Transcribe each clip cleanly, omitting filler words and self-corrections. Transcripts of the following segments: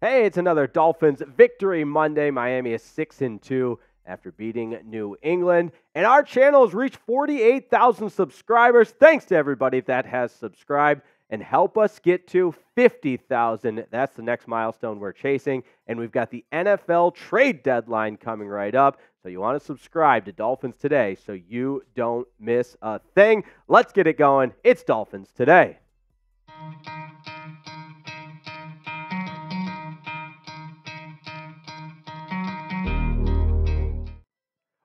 Hey, it's another Dolphins victory Monday. Miami is 6-2 after beating New England. And our channel has reached 48,000 subscribers. Thanks to everybody that has subscribed and help us get to 50,000. That's the next milestone we're chasing. And we've got the NFL trade deadline coming right up. So you want to subscribe to Dolphins Today so you don't miss a thing. Let's get it going. It's Dolphins Today.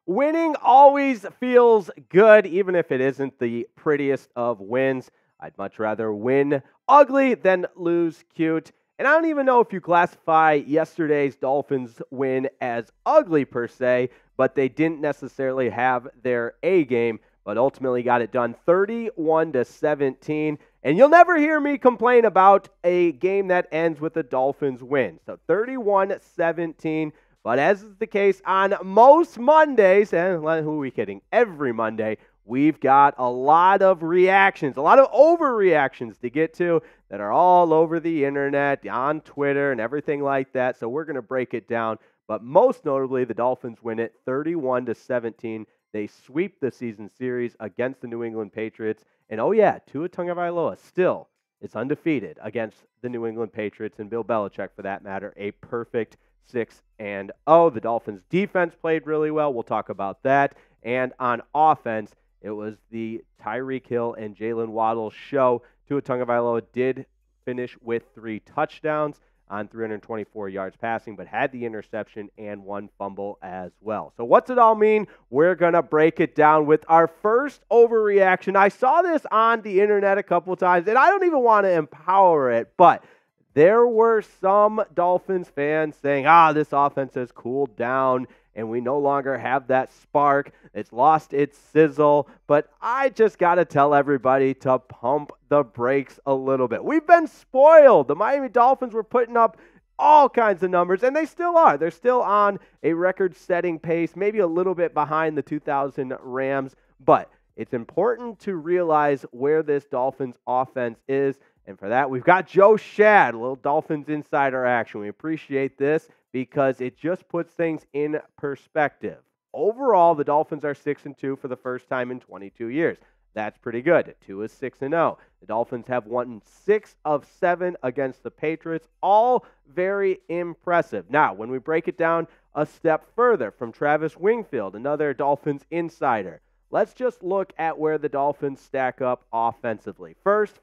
Winning always feels good, even if it isn't the prettiest of wins. I'd much rather win ugly than lose cute. And I don't even know if you classify yesterday's Dolphins win as ugly per se, but they didn't necessarily have their A game, but ultimately got it done 31-17. And you'll never hear me complain about a game that ends with a Dolphins win. So 31-17. But as is the case on most Mondays, and who are we kidding? Every Monday, we've got a lot of reactions, a lot of overreactions to get to that are all over the internet, on Twitter, and everything like that. So we're going to break it down. But most notably, the Dolphins win it 31-17. They sweep the season series against the New England Patriots. And oh yeah, Tua Tagovailoa still is undefeated against the New England Patriots, and Bill Belichick, for that matter, a perfect 6-0. The Dolphins defense played really well. We'll talk about that. And on offense, it was the Tyreek Hill and Jaylen Waddle show. Tua Tagovailoa did finish with 3 touchdowns on 324 yards passing, but had the interception and 1 fumble as well. So what's it all mean? We're going to break it down with our first overreaction. I saw this on the internet a couple times, and I don't even want to empower it, but there were some Dolphins fans saying, this offense has cooled down and we no longer have that spark. It's lost its sizzle. But I just got to tell everybody to pump the brakes a little bit. We've been spoiled. The Miami Dolphins were putting up all kinds of numbers, and they still are. They're still on a record-setting pace, maybe a little bit behind the 2000 Rams. But it's important to realize where this Dolphins offense is. And for that, we've got Joe Shad, a little Dolphins insider action. We appreciate this because it just puts things in perspective. Overall, the Dolphins are 6-2 for the first time in 22 years. That's pretty good. 2 is 6-0. The Dolphins have won 6 of 7 against the Patriots, all very impressive. Now, when we break it down a step further from Travis Wingfield, another Dolphins insider, let's just look at where the Dolphins stack up offensively. First.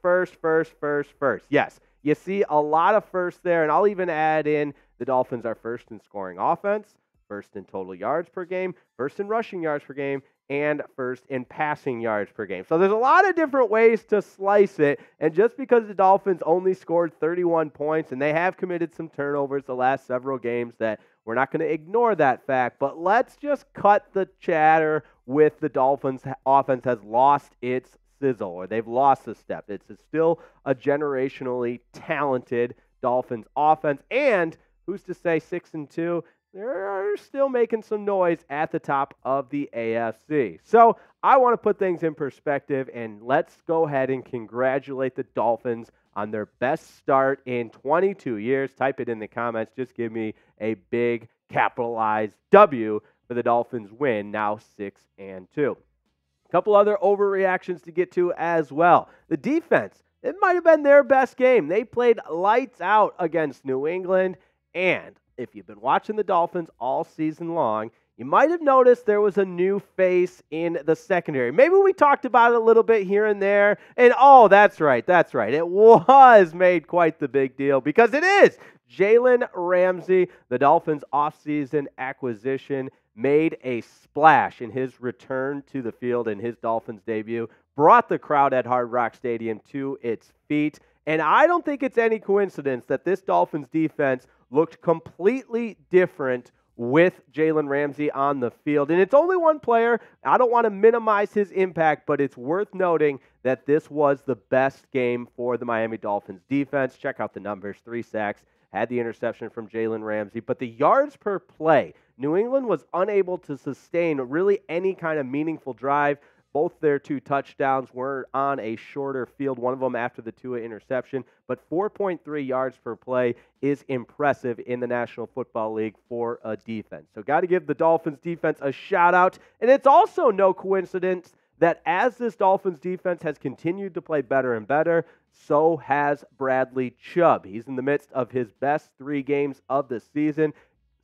Yes, you see a lot of firsts there, and I'll even add in the Dolphins are first in scoring offense, first in total yards per game, first in rushing yards per game, and first in passing yards per game. So there's a lot of different ways to slice it, and just because the Dolphins only scored 31 points, and they have committed some turnovers the last several games, that we're not going to ignore that fact, but let's just cut the chatter with the Dolphins offense has lost its sizzle, or they've lost a step. It's still a generationally talented Dolphins offense, and who's to say 6-2? They're still making some noise at the top of the AFC. So I want to put things in perspective, and let's go ahead and congratulate the Dolphins on their best start in 22 years. Type it in the comments. Just give me a big capitalized W for the Dolphins win, now 6-2. A couple other overreactions to get to as well. The defense, it might have been their best game. They played lights out against New England, and if you've been watching the Dolphins all season long, you might have noticed there was a new face in the secondary. Maybe we talked about it a little bit here and there, and that's right. It was made quite the big deal because it is. Jalen Ramsey, the Dolphins' offseason acquisition, made a splash in his return to the field in his Dolphins debut, brought the crowd at Hard Rock Stadium to its feet, and I don't think it's any coincidence that this Dolphins defense looked completely different with Jalen Ramsey on the field. And it's only one player. I don't want to minimize his impact, but it's worth noting that this was the best game for the Miami Dolphins defense. Check out the numbers. 3 sacks, had the interception from Jalen Ramsey. But the yards per play, New England was unable to sustain really any kind of meaningful drive. Both their 2 touchdowns were on a shorter field, one of them after the Tua interception, but 4.3 yards per play is impressive in the National Football League for a defense. So got to give the Dolphins defense a shout out, and it's also no coincidence that as this Dolphins defense has continued to play better and better, so has Bradley Chubb. He's in the midst of his best 3 games of the season,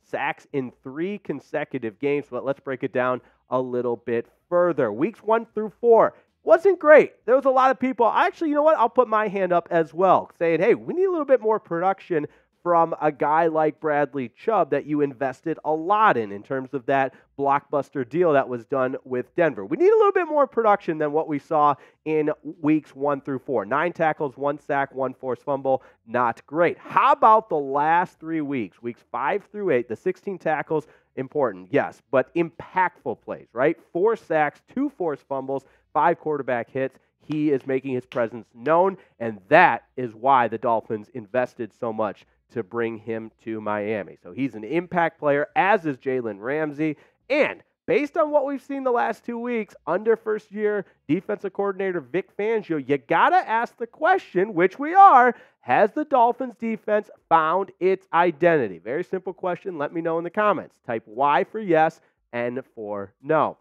sacks in 3 consecutive games, but let's break it down a little bit further. Weeks 1 through 4 wasn't great. There was a lot of people, actually, you know what? I'll put my hand up as well, saying, hey, we need a little bit more production from a guy like Bradley Chubb that you invested a lot in terms of that blockbuster deal that was done with Denver. We need a little bit more production than what we saw in weeks 1 through 4. 9 tackles, 1 sack, 1 forced fumble. Not great. How about the last 3 weeks? Weeks 5 through 8, the 16 tackles, important, yes, but impactful plays, right? 4 sacks, 2 forced fumbles, 5 quarterback hits. He is making his presence known, and that is why the Dolphins invested so much to bring him to Miami. So he's an impact player, as is Jalen Ramsey. And based on what we've seen the last 2 weeks, under first-year defensive coordinator Vic Fangio, you got to ask the question, which we are, has the Dolphins defense found its identity? Very simple question. Let me know in the comments. Type Y for yes and for no.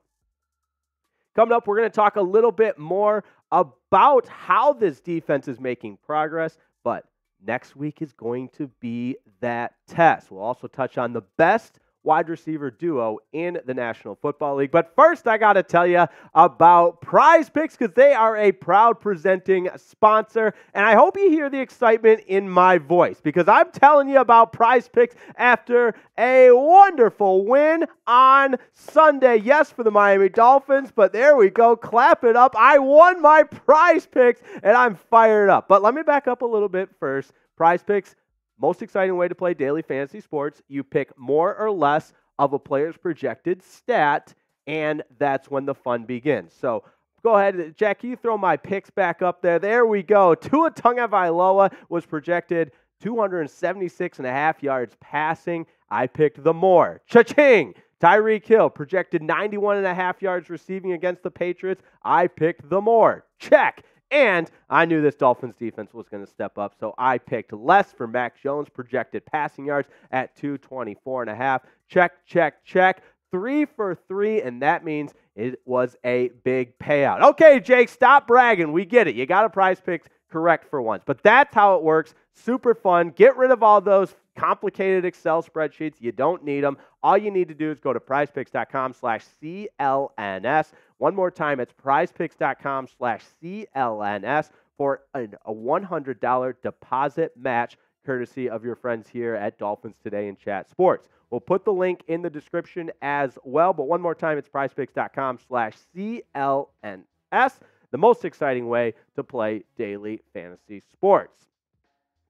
Coming up, we're going to talk a little bit more about how this defense is making progress, but next week is going to be that test. We'll also touch on the best wide receiver duo in the National Football League. But first, I got to tell you about Prize Picks because they are a proud presenting sponsor. And I hope you hear the excitement in my voice because I'm telling you about Prize Picks after a wonderful win on Sunday. Yes, for the Miami Dolphins, but there we go. Clap it up. I won my Prize Picks and I'm fired up. But let me back up a little bit first. Prize Picks, most exciting way to play daily fantasy sports. You pick more or less of a player's projected stat, and that's when the fun begins. So go ahead, Jack, can you throw my picks back up there? There we go. Tua Tagovailoa was projected 276.5 yards passing. I picked the more. Cha-ching! Tyreek Hill projected 91.5 yards receiving against the Patriots. I picked the more. Check. And I knew this Dolphins defense was going to step up, so I picked less for Mac Jones, projected passing yards at 224.5. Check, check, check. 3 for 3, and that means it was a big payout. Okay, Jake, stop bragging. We get it. You got a Prize Picks correct for once. But that's how it works. Super fun. Get rid of all those complicated Excel spreadsheets. You don't need them. All you need to do is go to prizepicks.com/CLNS. One more time, it's prizepicks.com/CLNS for a $100 deposit match courtesy of your friends here at Dolphins Today and Chat Sports. We'll put the link in the description as well, but one more time, it's prizepicks.com/CLNS, the most exciting way to play daily fantasy sports.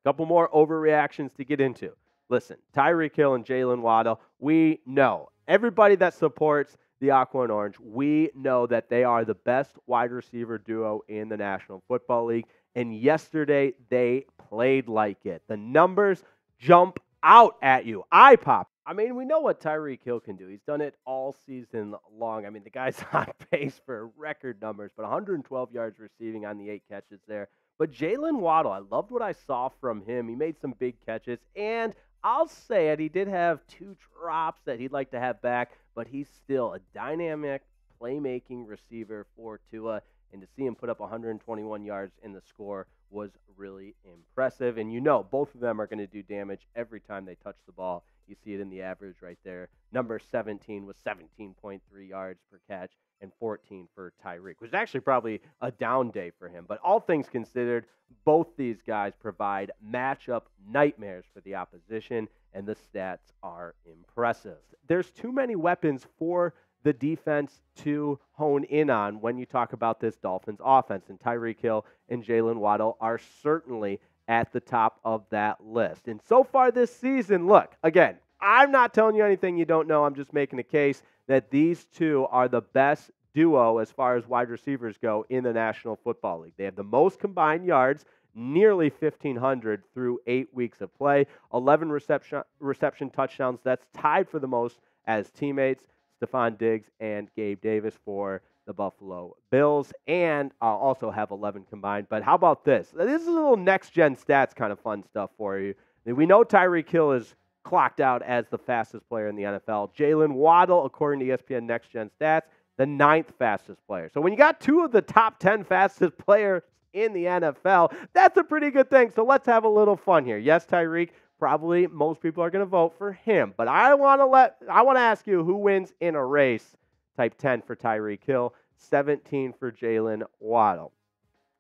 A couple more overreactions to get into. Listen, Tyreek Hill and Jaylen Waddle, we know. Everybody that supports the Aqua and Orange, we know that they are the best wide receiver duo in the National Football League. And yesterday, they played like it. The numbers jump out at you. Eye pop. I mean, we know what Tyreek Hill can do. He's done it all season long. I mean, the guy's on pace for record numbers, but 112 yards receiving on the 8 catches there. But Jaylen Waddle, I loved what I saw from him. He made some big catches, and I'll say it, he did have 2 drops that he'd like to have back, but he's still a dynamic playmaking receiver for Tua, and to see him put up 121 yards in the score was really impressive. And you know, both of them are going to do damage every time they touch the ball. You see it in the average right there. Number 17 was 17.3 yards per catch and 14 for Tyreek, which is actually probably a down day for him. But all things considered, both these guys provide matchup nightmares for the opposition, and the stats are impressive. There's too many weapons for the defense to hone in on when you talk about this Dolphins offense, and Tyreek Hill and Jaylen Waddle are certainly at the top of that list. And so far this season, look, again, I'm not telling you anything you don't know. I'm just making a case that these two are the best duo as far as wide receivers go in the National Football League. They have the most combined yards, nearly 1,500 through 8 weeks of play, 11 reception touchdowns. That's tied for the most as teammates, Stephon Diggs and Gabe Davis for the Buffalo Bills, and also have 11 combined. But how about this? This is a little next-gen stats kind of fun stuff for you. We know Tyreek Hill is clocked out as the fastest player in the NFL. Jaylen Waddle, according to ESPN Next Gen Stats, the 9th fastest player. So when you got 2 of the top 10 fastest players in the NFL, that's a pretty good thing. So let's have a little fun here. Yes, Tyreek, probably most people are going to vote for him. But I want to ask you who wins in a race. Type 10 for Tyreek Hill, 17 for Jaylen Waddle.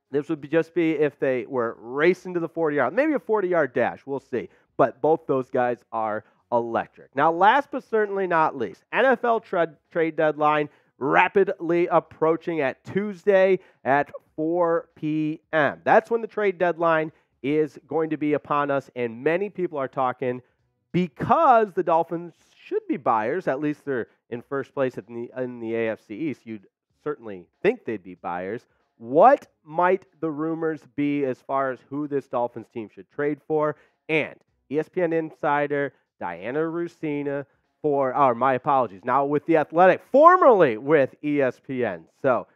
This would just be if they were racing to the 40-yard, maybe a 40-yard dash. We'll see. But both those guys are electric. Now, last but certainly not least, NFL trade deadline rapidly approaching at Tuesday at 4 p.m. That's when the trade deadline is going to be upon us, and many people are talking because the Dolphins should be buyers. At least they're in first place in the AFC East. You'd certainly think they'd be buyers. What might the rumors be as far as who this Dolphins team should trade for? And ESPN Insider Dianna Russini now with The Athletic, formerly with ESPN. So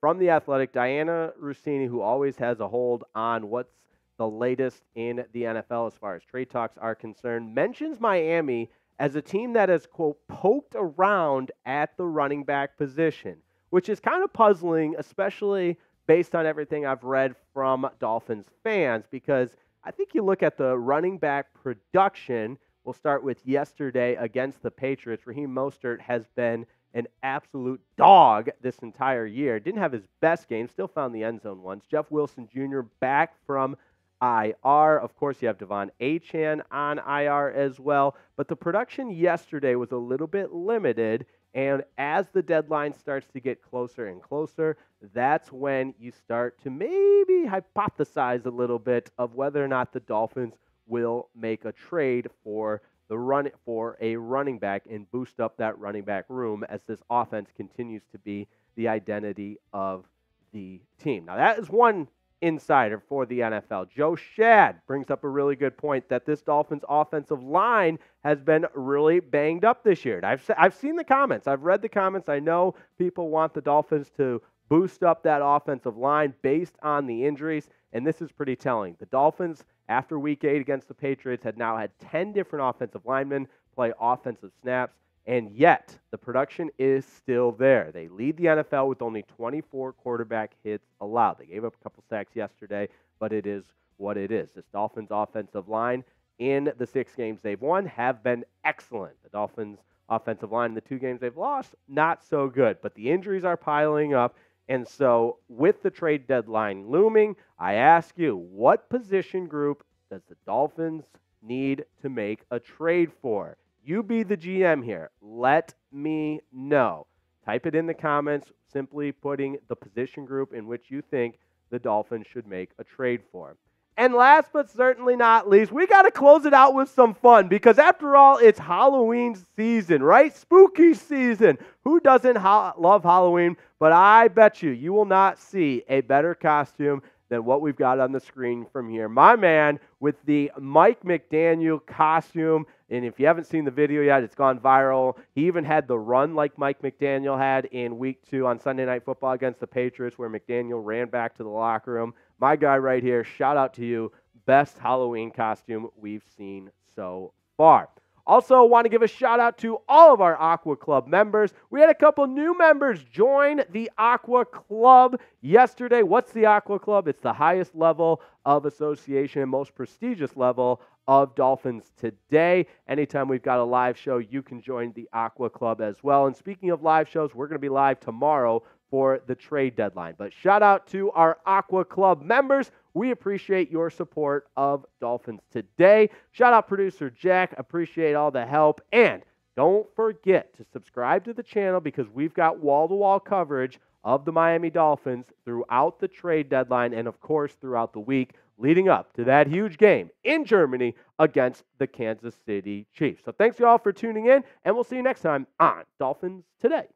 from The Athletic, Dianna Russini, who always has a hold on what's the latest in the NFL as far as trade talks are concerned, mentions Miami as a team that has, quote, poked around at the running back position, which is kind of puzzling, especially based on everything I've read from Dolphins fans, because I think you look at the running back production. We'll start with yesterday against the Patriots. Raheem Mostert has been an absolute dog this entire year. Didn't have his best game, still found the end zone once. Jeff Wilson Jr. back from IR. Of course, you have Devon Achane on IR as well. But the production yesterday was a little bit limited. And as the deadline starts to get closer and closer, that's when you start to maybe hypothesize a little bit of whether or not the Dolphins will make a trade for a running back and boost up that running back room as this offense continues to be the identity of the team. Now, that is one insider for the NFL. Joe Shad brings up a really good point that this Dolphins offensive line has been really banged up this year. And I've seen the comments. I've read the comments. I know people want the Dolphins to boost up that offensive line based on the injuries, and this is pretty telling. The Dolphins, after Week 8 against the Patriots, had now had 10 different offensive linemen play offensive snaps, and yet the production is still there. They lead the NFL with only 24 quarterback hits allowed. They gave up a couple sacks yesterday, but it is what it is. This Dolphins offensive line in the 6 games they've won have been excellent. The Dolphins offensive line in the 2 games they've lost, not so good, but the injuries are piling up. And so with the trade deadline looming, I ask you, what position group does the Dolphins need to make a trade for? You be the GM here. Let me know. Type it in the comments, simply putting the position group in which you think the Dolphins should make a trade for. And last but certainly not least, we got to close it out with some fun because after all, it's Halloween season, right? Spooky season. Who doesn't love Halloween? But I bet you will not see a better costume than what we've got on the screen from here. My man with the Mike McDaniel costume. And if you haven't seen the video yet, it's gone viral. He even had the run like Mike McDaniel had in Week 2 on Sunday Night Football against the Patriots where McDaniel ran back to the locker room. My guy right here, shout out to you. Best Halloween costume we've seen so far. Also, want to give a shout out to all of our Aqua Club members. We had a couple new members join the Aqua Club yesterday. What's the Aqua Club? It's the highest level of association and most prestigious level of Dolphins Today. Anytime we've got a live show, you can join the Aqua Club as well. And speaking of live shows, we're going to be live tomorrow for the trade deadline. But shout out to our Aqua Club members. We appreciate your support of Dolphins Today. Shout out producer Jack. Appreciate all the help. And don't forget to subscribe to the channel because we've got wall-to-wall coverage of the Miami Dolphins throughout the trade deadline and, of course, throughout the week leading up to that huge game in Germany against the Kansas City Chiefs. So thanks, you all, for tuning in, and we'll see you next time on Dolphins Today.